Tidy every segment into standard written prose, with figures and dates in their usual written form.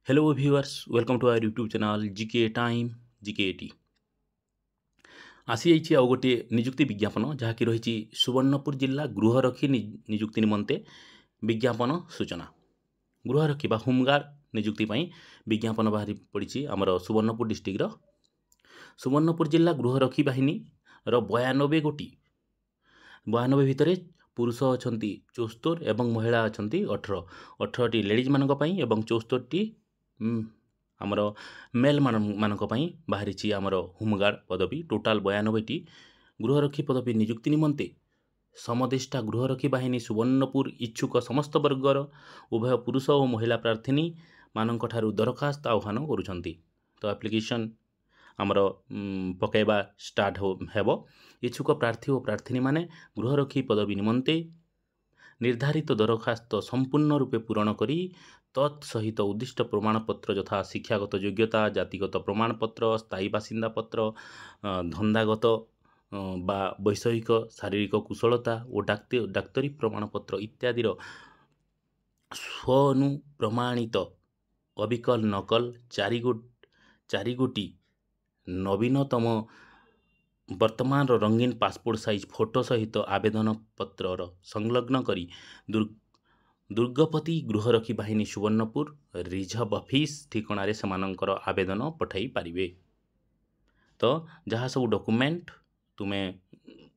Hello viewers, welcome to our YouTube channel GK Time GK80। आसी आउ गोटे निजुक्ति विज्ञापन जहाँकि रही सुवर्णपुर जिला गृहरक्षी निजुक्ति निमंते विज्ञापन सूचना। गृहरक्षी बा होमगार्ड निजुक्ति विज्ञापन बाहरी पड़ी आमर सुवर्णपुर डिस्ट्रिक्टर सुवर्णपुर जिला गृहरक्षी बाहिनी 92 गोटी 92 भितर पुरुष अच्छा 74 एवं महिला अच्छा 18टी लेडीज मानक एवं 74टी आमर मेल मानक बाहरी आमर होमगार्ड पदवी टोटाल 92टी गृहरक्षी पदवी निजुक्ति निमंते समदेष्टा गृहरक्षी बाहिनी सुवर्णपुर इच्छुक समस्त वर्गर उभय पुरुष और महिला प्रार्थी मानक ठारू दरखास्त आह्वान करुछंती। तो एप्लिकेशन आमर पकेबा स्टार्ट हेबो। इच्छुक प्रार्थी और प्रार्थी माने गृहरक्षी पदवी निमंते निर्धारित दरखास्त संपूर्ण रूपे पूरण करी तत्सहित उद्दिष्ट प्रमाणपत्र यथा शिक्षागत योग्यता जातिगत प्रमाणपत्र स्थायी बासिंदा पत्र धंदागत बा वैषयिक शारीरिक कुशलता और डाक्तरी प्रमाणपत्र इत्यादि स्वनुप्रमाणित अविकल नकल चारि गोटी नवीनतम वर्तमान रंगीन पासपोर्ट साइज फोटो सहित आवेदन पत्र संलग्न करी दुर्गपति गृहरक्षी बाहिनी सुवर्णपुर रिजर्व ऑफिस ठिकाणारे सेमानंकर आवेदन पठाई पारिबे। तो जहाँ सब डॉक्यूमेंट तुम्हें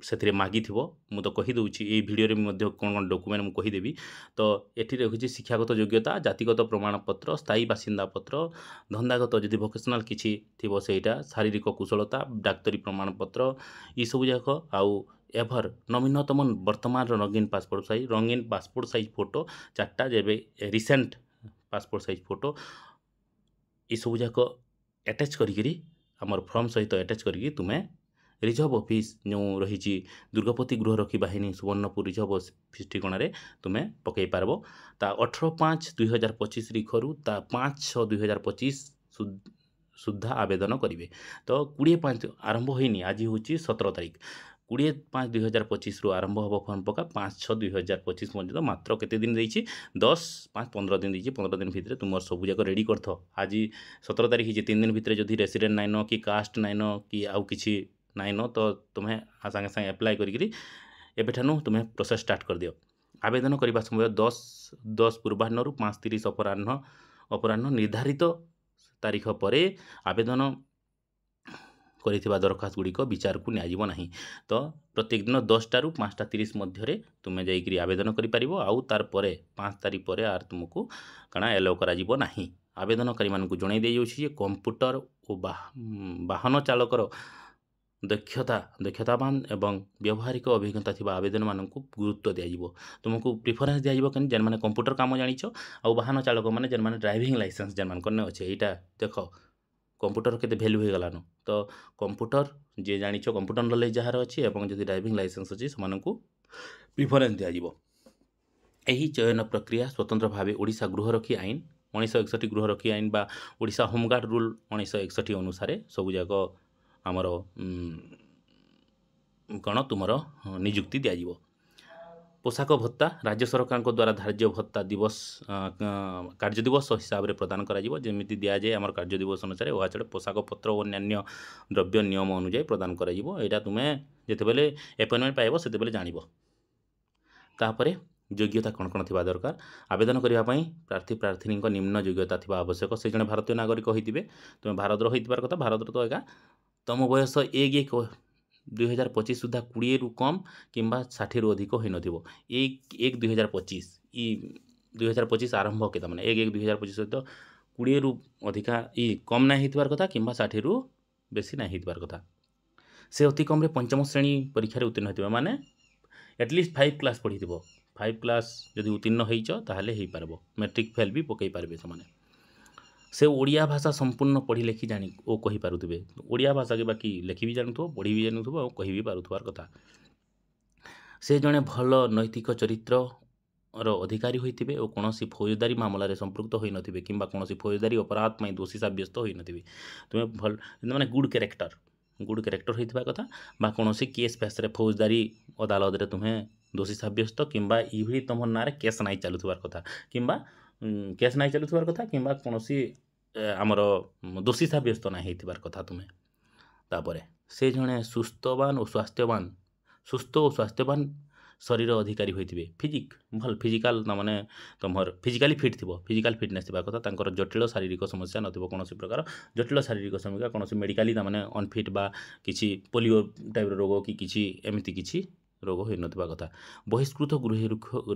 से मागी थो मु तो कही दूची ये वीडियो रे कौन कौन डॉक्यूमेंट मुझे कहीदेवी। तो ये रखी शिक्षागत योग्यता जातिगत प्रमाणपत्र स्थायी बासिंदा पत्र धंदागत जदि भोकेशनाल किसी थी सेटा शारीरिक कुशलता डाक्तरी प्रमाणपत्र ये सब जाक आउ एभर नवीनतम वर्तमान रंगीन पासपोर्ट साइज फोटो 4टा जेबे रिसेंट पासपोर्ट साइज फोटो ये सब जाक अटैच करी आमर फॉर्म सहित अटैच करी तुम्हें रिजर्व ऑफिस जो रही दुर्गपति गृहरक्षी बाहिनी सुवर्णपुर रिजर्व ऑफिस ठिकाणारे तुम्हें पकई पारबो। ता 18/5/2025 रिखरु ता 5/6/2025 सुधा आवेदन करेंगे। तो 20/5 आरंभ होनी आज हूँ 17 तारीख 20/5/2025 रु आरंभ हम फॉर्म पका 5/6/2025 पर्यटन मात्र केते दिन देछि 10-5-15 दिन देछि। 15 दिन भितर तुम सब जाक रेडी करथ। आज 17 तारीख 3 दिन भितर जदि रेसिडेंट नाइन कि कास्ट नाइन कि आउ किछि नाइन तो तुम्हें सागे सागे एप्लाय करी एबेठानु तुम्हें प्रोसेस स्टार्ट कर दियो। आवेदन करने समय 10 पूर्वाह्न 5:30 अपराह्न निर्धारित तारीख पर आवेदन करिथिबा दरखास्त गुड़िक विचार को नियाजिबो नहीं। तो प्रत्येक दिन 10टा रु 5:30 मध्य तुम्हें जाइकरी आवेदन करि परिबो। आउ तार परे 5 तारीख पर आर तुमको काना एलो करा जिवो नहीं। आवेदनकारी मानकु जणाई दे जाउछि जे कंप्यूटर और वाहन चालकर दक्षतावान एवं व्यवहारिक अभिज्ञता थी आवेदन मानक गुरुत्व दिज्व। तुमको प्रिफरेन्स दिज्व कि जेन मैंने कंप्यूटर काम जानिछ आ वाहन चालक मैंने जेन मैंने ड्राइविंग लाइसेंस जेन मान अच्छे यहाँ देख कंप्यूटर केते वैल्यू हो गलान। तो कंप्यूटर जे जानिछ कंप्यूटर नॉलेज जार अच्छी और जब ड्राइविंग लाइसेंस अच्छी से प्रिफरेन्स दिज्व। यही चयन प्रक्रिया स्वतंत्र भाव ओडिशा गृहरक्षी आईन 1961 गृहरक्षी आईन बा ओडिशा होमगार्ड रूल 1961 अनुसार सबूक आमर कौन तुम निजुक्ति दिज्व। पोशाक भत्ता राज्य सरकार द्वारा धार्य भत्ता दिवस कार्य दिवस हिसाब से प्रदान करमी दि जाए आम कार्य दिवस अनुसार वह छड़ा पोशाक पत्र और अन्य द्रव्य नियम अनुजाई प्रदान कर तुम्हें जितेबाला अपॉइंटमेंट पाइब से जान। तापर योग्यता कौन कौन थी दरकार आवेदन करने प्रार्थी निम्न योग्यता थी आवश्यक से जड़े भारतीय नागरिक होते तुम्हें भारत रही कथा भारत तो एका तुम बयस 1/1/2025 सुधा 20 रु कम किंबा 60 रु अधिक हो न 1/1/2025 2025 आरंभ के मैंने 1/1/2025 सहित 20 रु अधिका कम ना होतार कथा किंबा 60 रु बेसी ना होतार कथा। से अति कम पंचम श्रेणी परीक्षा उत्तीर्ण होता माने एटलिस्ट 5 क्लास पढ़ी 5 क्लास जदि उत्तीर्ण हो पार मैट्रिक फेल भी पकई पारे से ओडिया भाषा संपूर्ण पढ़ी लिखी जानी ओ कही पारुथिबे। ओडिया भाषा के बाकी लिखी भी जानुथो पढ़ी भी जानुथो और कही भी पारुथबार कथा। से जड़े भल नैतिक चरित्र अधिकारी होइथिबे और कौन फौजदारी मामलें संपृक्त हो नथिबे किंबा कौन फौजदारी अपराध में दोषी साब्यस्त हो नथिबे। तुम्हें भल माने गुड कैरेक्टर होइथिबा कथा बा कौन केस फेस फौजदारी अदालत रे तुम्हें दोषी साब्यस्त किंबा इभि तुम ना केस नहीं चलुथबार कथा किंबा केस नाई चलुथिबार कथा किंबा कौनसी आमर दोषी साब्यस्त ना होइथिबार कथा तुमे तापरे से जणे सुस्थवान और स्वास्थ्यवान सुस्थ और स्वास्थ्यवान शरीर अधिकारी होइथिबे फिजिक भल फिजिकल ना माने तुमर फिजिकली फिट थिबो फिजिकल फिटनेस थिबा कथा तांकर जटिल शारीरिक समस्या नथिबो कौनसी प्रकार जटिल शारीरिक समस्या कौनसी मेडिकली ना माने अनफिट बा किछि पोलियो टाइप रोग कि किछि एमिति किछि रोग होई नथिबा कथा बहिष्कृत गृह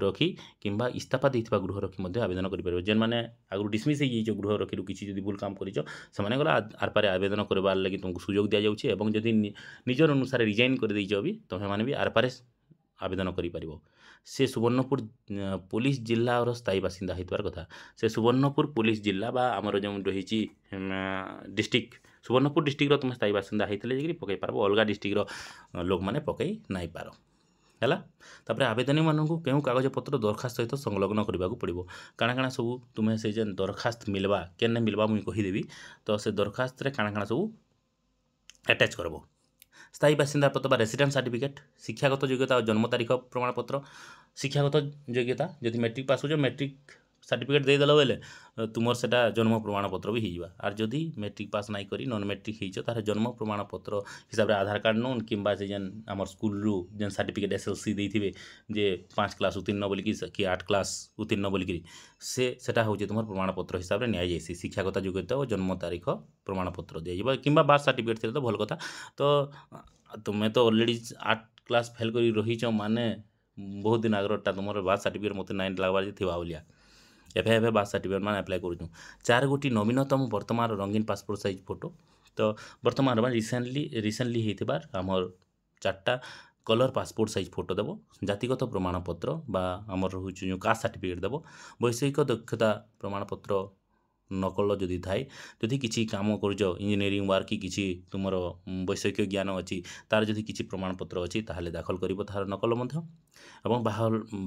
रखी किंबा इस्तीफा देइथिबा गृह रखी मध्ये आवेदन करि परिबो जेन माने आगु डिसमिस हेइ जो गृह रखी किछि जदि भूल काम करिछो समाने गला आर पारे आवेदन करबार लागि तुमको सुयोग दिया जाउछि एवं जदि निजर अनुसार रिजाइन कर देइछो भी तमे माने भी आर पारे आवेदन करि परिबो से सुवर्णपुर पुलिस जिल्ला और स्थायी बासिंदा होइतबार कथा से सुवर्णपुर पुलिस जिल्ला बा हमर जो रहिछि डिस्ट्रिक्ट सुवर्णपुर डिस्ट्रिक्ट रो तुम स्थायी बासिंदा होइतले जेकि पकई पारबो अलगा डिस्ट्रिक्ट रो लोक माने पकई नाइ पारो है तापर आवेदनी मानू क्यों कागजपत्र दरखास्त सहित संलग्न करने को पड़ो काଣା काଣା सब तुम्हें से जेन दरखास्त मिलवा केने मिलवा मुई कहीदेवी तो से दरखास्त रे काଣା काଣା सब अटैच करबो स्थायी बासिंदा पत्र रेसिडेंट सर्टिफिकेट शिक्षागत योग्यता और जन्म तारीख प्रमाणपत्र शिक्षागत योग्यता जदि मैट्रिक पास हो मैट्रिक सर्टिफिकेट देदेल बेले तुमर सेटा जन्म प्रमाणपत्र भी हो आर जदि मैट्रिक पास नाई करी नॉन मैट्रिक हो तार जन्म प्रमाणपत्र हिसाब से आधार कार्ड नोन कि जेन आम स्कूल रू जेन सर्टिफिकेट एसएलसी देइथिबे जे 5 क्लास उत्तीर्ण बोलिकी कि 8 क्लास उत्तीर्ण बोलिकी सेटा हूँ तुम प्रमाणपत्र हिसाब से नि शिक्षागत योग्यता और जन्म तारीख प्रमाणपत्र दिया कि बार्थ सर्टिफिकेट थे तो भल कथा तो तुम्हें तो ऑलरेडी 8 क्लास फेल कर रहीच माने बहुत दिन आगरटा तुम बार्थ सर्टिफिकेट मत नाइन लगवार थी बोलिया एवं बार्थ सर्टिफिकेट मैंने अप्लाई करूँ 4 गोटी नवीनतम वर्तमान रंगीन पासपोर्ट साइज फोटो तो वर्तमान रिसेंटली होइथिबार आमर 4टा कलर पासपोर्ट साइज फोटो देव जातिगत प्रमाणपत्र बा आमर हूँ जो कास्ट सर्टिफिकेट देव वैषयिक दक्षता प्रमाणपत्र नकल जदि थाए जदि किसी काम कर इंजीनियरिंग वर्क कि किसी तुम वैषयिक ज्ञान अच्छी तार जदि किसी प्रमाणपत्र अच्छी ताहले दाखल कर तार नकल एवं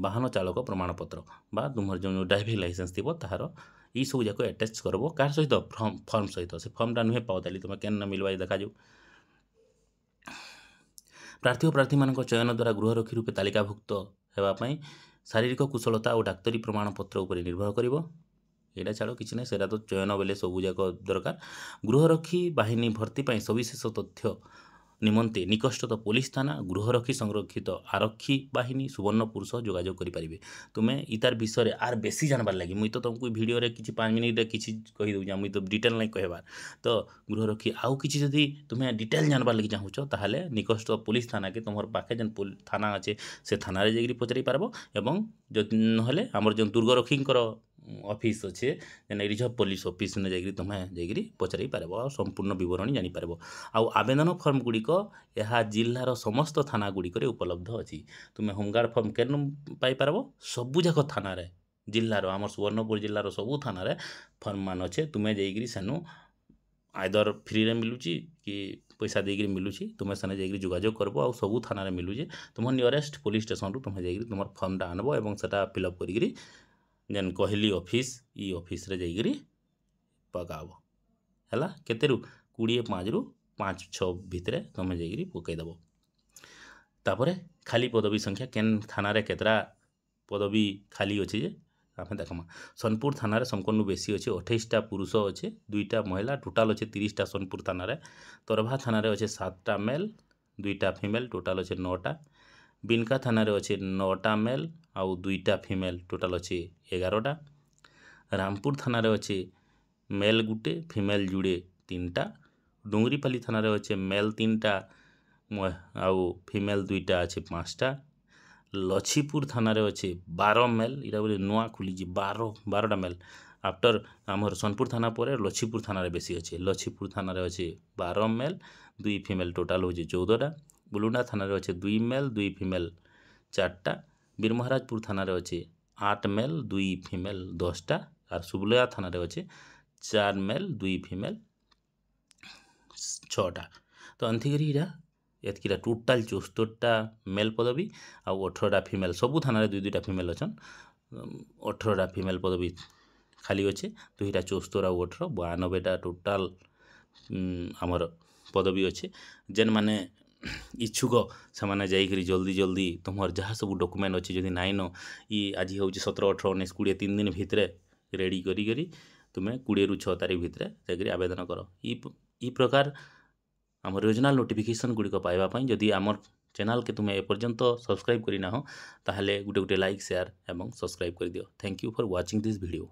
वाहन चालक प्रमाणपत्र बा तुम जो ड्राइविंग लाइसेंस थी तार ये सब जाक अटैच करब कार सहित फर्म सहित से फर्मटा नुहे पाओ ताली तुम केन मिलवा देखा प्रार्थी और प्रार्थी मान चयन द्वारा गृहरक्षी रूपे तालिकाभुक्त होगापाई शारीरिक कुशलता और डाक्तरी प्रमाणपत्र उपर निर्भर कर यहाँ छाड़ कि ना सेटा तो चयन बेले सबूक दरकार गृहरक्षी बाहिनी भर्ती सविशेष तथ्य निमंते निकटस्थ पुलिस थाना गृहरक्षी संरक्षित आरक्षी बाहिनी सुवर्णपुर सह जोगाजोग करें तुम्हें इतार विषय आर बेसी जानबार लगी मुई तो तुमको वीडियो रे किसी 5 मिनिट किसी कहीदे मुई तो डिटेल नहीं कहबार तो गृहरक्षी आउ कि जदि तुम्हें डिटेल जानबार लगी चाहूच ताहले निकटस्थ पुलिस थाना के तुम पाखे जेन थाना अच्छे से थाना जाकि पचारि पारबो एवं जदि नहले आमर जो दुर्गरक्षींकर ऑफिस अच्छे रिजर्व पुलिस ऑफिस ने जाकि तुम्हें जाकि पचारि पारबो आ संपूर्ण विवरणी जानि पारबो आउ आवेदन फॉर्म गुड़िक यह जिल्लार समस्त थाना गुड़िक उपलब्ध अच्छी तुम्हें होमगार्ड फॉर्म केन पाई पारबो सबुजाक थाना रे जिल्लार आम सुवर्णपुर जिल्लार सबू थाना रे फॉर्म मान अच्छे तुम्हें जाकि सेनु आइदर फ्री रे मिलूची कि पैसा देकर मिलूची तुम्हें सेने जाकि जोगाजोग करबो आ सबू थाना रे मिलूचे तुम नियरेस्ट पुलिस स्टेशन रू तुम्हें जाकि तुम फॉर्मटा आनबो एवं सेटा फिलअप करी जेन कहली ऑफिस ई ऑफिस रे जाकि पकाब है केतेरू 25 रू 5-6 भितर तुम्हें जाकि पकईदेव तापर खाली पदवी संख्या केन थाना रे केतरा पदवी खाली अच्छे जे आम देखमा सोनपुर थाना रे समकनु बेसी अच्छे 28टा पुरुष अच्छे 2टा महिला टोटाल अच्छे 30टा सोनपुर थाना रे तरभा थाना रे अच्छे 7टा मेल 2टा फीमेल टोटाल अच्छे 9टा बिनका थाना रे अच्छे 9टा मेल आउ 2टा फीमेल टोटाल अच्छे 11टा रामपुर थाना रे अच्छे मेल गुटे फीमेल जुड़े 3टा डुंगरीपाली थाना रे अच्छे मेल 3टा आउ फीमेल 2टा अच्छे 5टा लछीपुर थाना रे अच्छे 12 मेल इटा बोले नुआ खुली 12टा मेल आफ्टर आमर सोनपुर थाना पर लछीपुर थाना रे बेसी अच्छे लछीपुर थाना रे अच्छे 12 मेल 2 फीमेल टोटाल हो 14टा बुलुंडा थाना रे अच्छे 2 मेल 2 फीमेल 4टा बीरमहाराजपुर थाना रे अच्छे 8 मेल 2 फीमेल 10टा और सुबलया थाना रे अच्छे 4 मेल 2 फीमेल 6टा तो अंतिकरी एतकीरा टोटाल 74टा मेल पदवी आ 18टा फीमेल सबू थाना रे 2-2टा फीमेल अच्छन 18टा फीमेल पदवी खाली अच्छे 2टा 74 आ 18 92टा टोटाल आमर पदवी अच्छे जेन माने इच्छुक से जाइकरी जल्दी जल्दी तुम जहाँ सब डॉक्यूमेंट अच्छे जदि नाइन आज हूँ 17, 18, 19, 20 3 दिन भितर रेडी करी तुम्हें 20 ରୁ 6 तारीख भितर जाकरी आवेदन कर ई प्रकार आम ओरिजिनल नोटिफिकेशन गुड़िक पाइबापी जदि आम चैनल के तुम्हें एपर्यंत सब्सक्राइब करना हो ताहले गुटे गुटे लाइक शेयर एवं सब्सक्राइब कर दियो। Thank you for watching this video.